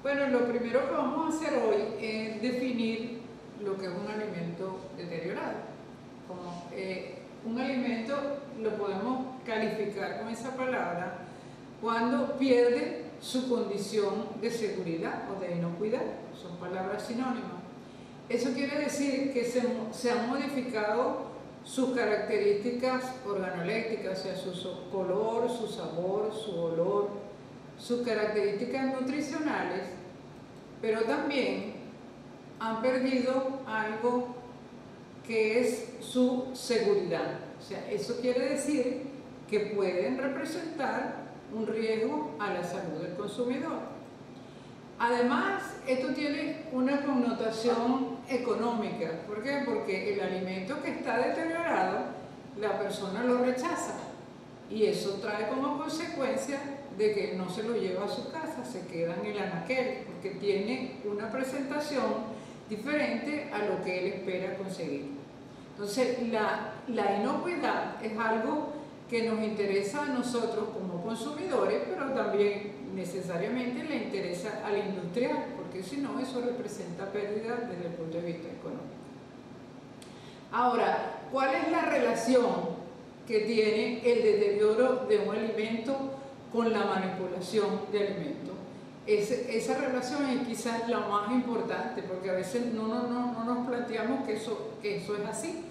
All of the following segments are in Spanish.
Bueno, lo primero que vamos a hacer hoy es definir lo que es un alimento deteriorado. Como un alimento lo podemos calificar con esa palabra cuando pierde su condición de seguridad o de inocuidad, son palabras sinónimas. Eso quiere decir que se han modificado sus características organolépticas, o sea, su color, su sabor, su olor, sus características nutricionales, pero también han perdido algo que es su seguridad. O sea, eso quiere decir que pueden representar un riesgo a la salud del consumidor. Además, esto tiene una connotación económica. ¿Por qué? Porque el alimento que está deteriorado, la persona lo rechaza y eso trae como consecuencia de que no se lo lleva a su casa, se queda en el anaquel, porque tiene una presentación diferente a lo que él espera conseguir. Entonces, la inocuidad es algo que nos interesa a nosotros como consumidores, pero también necesariamente le interesa al industrial, porque si no, eso representa pérdida desde el punto de vista económico. Ahora, ¿cuál es la relación que tiene el deterioro de un alimento con la manipulación de alimentos? Esa relación es quizás la más importante, porque a veces no nos planteamos que eso es así.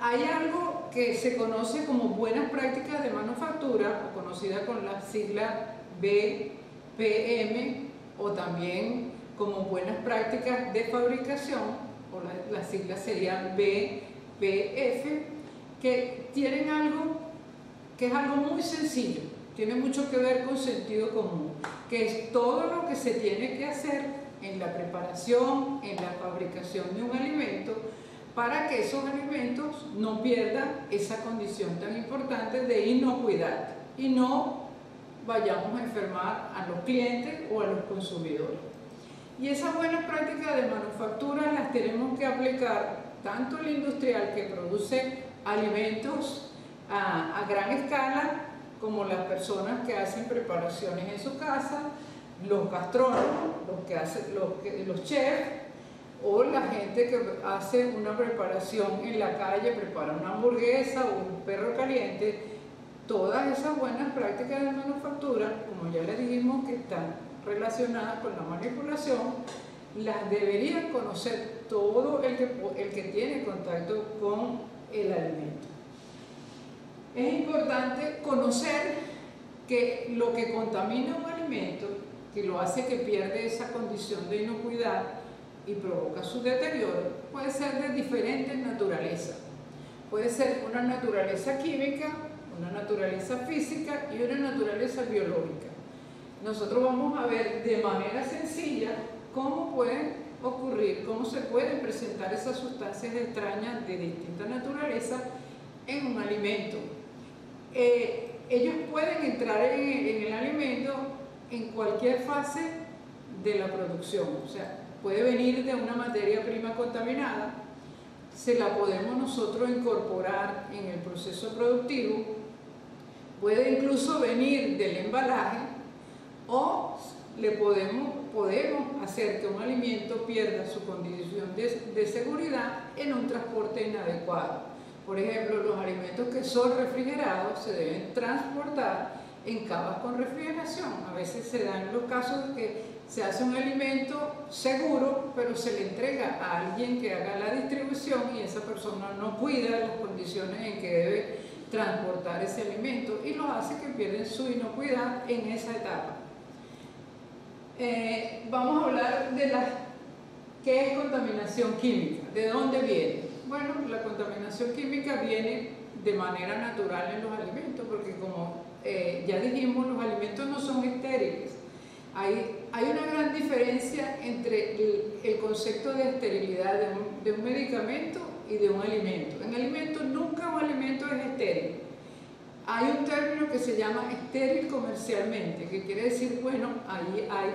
Hay algo que se conoce como buenas prácticas de manufactura, o conocida con la sigla BPM, o también como buenas prácticas de fabricación, o la sigla sería BPF, que tienen algo que es algo muy sencillo, tiene mucho que ver con sentido común, que es todo lo que se tiene que hacer en la preparación, en la fabricación de un alimento, para que esos alimentos no pierdan esa condición tan importante de inocuidad y no vayamos a enfermar a los clientes o a los consumidores. Y esas buenas prácticas de manufactura las tenemos que aplicar tanto el industrial que produce alimentos a gran escala, como las personas que hacen preparaciones en su casa, los gastrónomos, los chefs, o la gente que hace una preparación en la calle, prepara una hamburguesa o un perro caliente. Todas esas buenas prácticas de manufactura, como ya les dijimos que están relacionadas con la manipulación, las deberían conocer todo el que tiene contacto con el alimento. Es importante conocer que lo que contamina un alimento, que lo hace que pierde esa condición de inocuidad y provoca su deterioro, puede ser de diferentes naturalezas. Puede ser una naturaleza química, una naturaleza física y una naturaleza biológica. Nosotros vamos a ver de manera sencilla cómo pueden ocurrir, cómo se pueden presentar esas sustancias extrañas de distinta naturaleza en un alimento. Ellos pueden entrar en el alimento en cualquier fase de la producción, o sea, puede venir de una materia prima contaminada, se la podemos nosotros incorporar en el proceso productivo, puede incluso venir del embalaje, o podemos hacer que un alimento pierda su condición de seguridad en un transporte inadecuado. Por ejemplo, los alimentos que son refrigerados se deben transportar en cavas con refrigeración. A veces se dan los casos de que se hace un alimento seguro, pero se le entrega a alguien que haga la distribución y esa persona no cuida las condiciones en que debe transportar ese alimento y lo hace que pierden su inocuidad en esa etapa. Vamos a hablar de qué es contaminación química, de dónde viene. Bueno, la contaminación química viene de manera natural en los alimentos, porque como ya dijimos, los alimentos no son estériles. Hay una gran diferencia entre el concepto de esterilidad de un medicamento y de un alimento. En alimentos, nunca un alimento es estéril. Hay un término que se llama estéril comercialmente, que quiere decir, bueno, ahí hay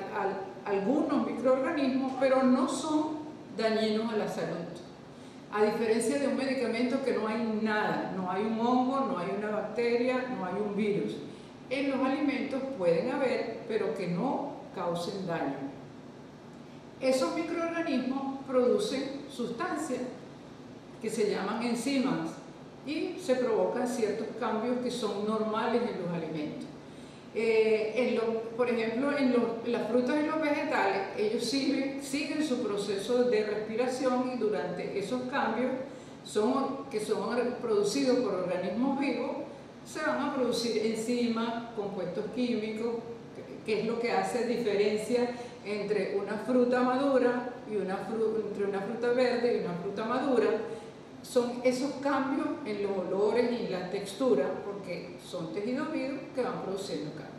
algunos microorganismos, pero no son dañinos a la salud. A diferencia de un medicamento que no hay nada, no hay un hongo, no hay una bacteria, no hay un virus. en los alimentos pueden haber, pero que no causen daño. Esos microorganismos producen sustancias que se llaman enzimas y se provocan ciertos cambios que son normales en los alimentos. Por ejemplo, en las frutas y los vegetales, ellos siguen su proceso de respiración y durante esos cambios que son producidos por organismos vivos, se van a producir enzimas, compuestos químicos, que es lo que hace diferencia entre una fruta madura y entre una fruta verde y una fruta madura. Son esos cambios en los olores y la textura, porque son tejidos vivos que van produciendo cambios.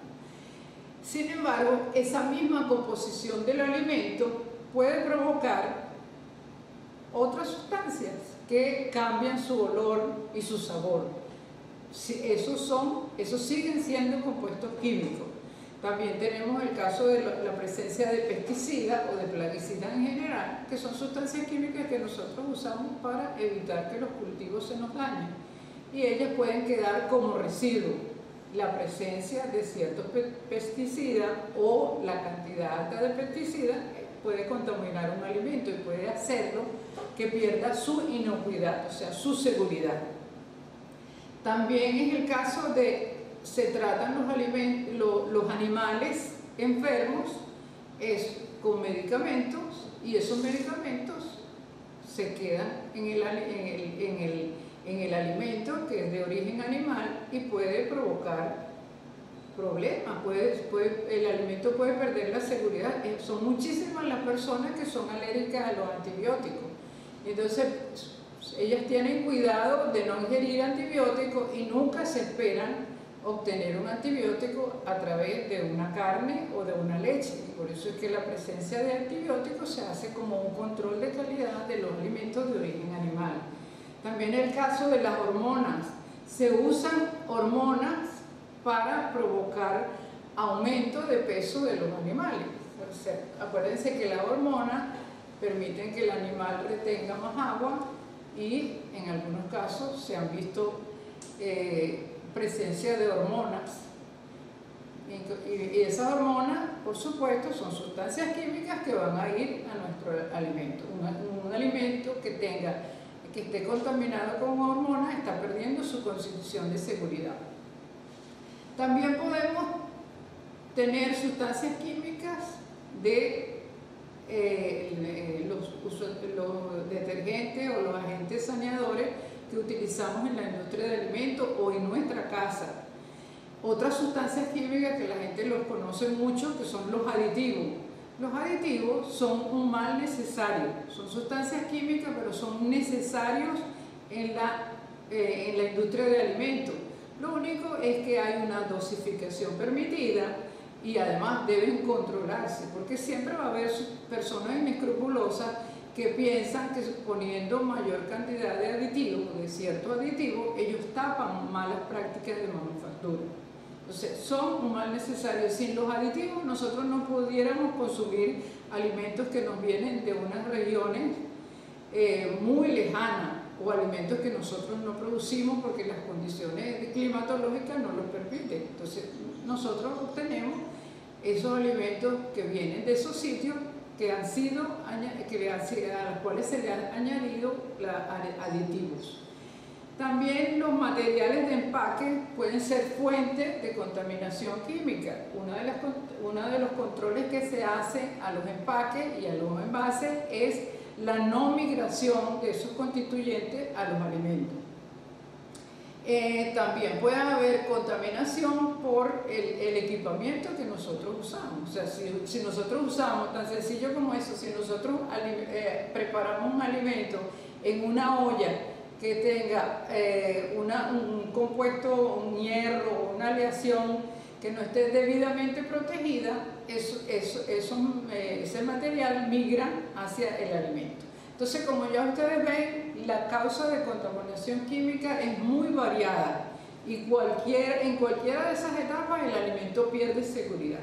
Sin embargo, esa misma composición del alimento puede provocar otras sustancias que cambian su olor y su sabor. Esos siguen siendo compuestos químicos. También tenemos el caso de la presencia de pesticidas o de plaguicidas en general, que son sustancias químicas que nosotros usamos para evitar que los cultivos se nos dañen. Y ellas pueden quedar como residuo. La presencia de ciertos pesticidas o la cantidad alta de pesticidas puede contaminar un alimento y puede hacerlo que pierda su inocuidad, o sea, su seguridad. También es el caso de se tratan los animales enfermos con medicamentos y esos medicamentos se quedan en el alimento que es de origen animal y puede provocar problemas, el alimento puede perder la seguridad. Son muchísimas las personas que son alérgicas a los antibióticos, entonces ellas tienen cuidado de no ingerir antibióticos y nunca se esperan obtener un antibiótico a través de una carne o de una leche. Y por eso es que la presencia de antibióticos se hace como un control de calidad de los alimentos de origen animal. También el caso de las hormonas. Se usan hormonas para provocar aumento de peso de los animales. O sea, acuérdense que las hormonas permiten que el animal retenga más agua y en algunos casos se han visto presencia de hormonas. Y esas hormonas, por supuesto, son sustancias químicas que van a ir a nuestro alimento. Un alimento que esté contaminado con hormonas está perdiendo su constitución de seguridad. También podemos tener sustancias químicas de los detergentes o los agentes saneadores que utilizamos en la industria de alimentos o en nuestra casa. Otras sustancias químicas que la gente los conoce mucho, que son los aditivos. Los aditivos son un mal necesario, son sustancias químicas, pero son necesarios en la industria de alimentos. Lo único es que hay una dosificación permitida y además deben controlarse, porque siempre va a haber personas inescrupulosas que piensan que poniendo mayor cantidad de aditivos, de ciertos aditivos, ellos tapan malas prácticas de manufactura. Entonces, son un mal necesario. Sin los aditivos nosotros no pudiéramos consumir alimentos que nos vienen de unas regiones muy lejanas o alimentos que nosotros no producimos porque las condiciones climatológicas no lo permiten. Entonces, nosotros obtenemos esos alimentos que vienen de esos sitios a los cuales se le han añadido aditivos. También los materiales de empaque pueden ser fuentes de contaminación química. Uno de los controles que se hace a los empaques y a los envases es la no migración de esos constituyentes a los alimentos. También puede haber contaminación por el equipamiento que nosotros usamos. O sea, si nosotros usamos, tan sencillo como eso, si nosotros preparamos un alimento en una olla que tenga un compuesto, un hierro, una aleación que no esté debidamente protegida, ese material migra hacia el alimento. Entonces, como ya ustedes ven, la causa de contaminación química es muy variada y en cualquiera de esas etapas el alimento pierde seguridad.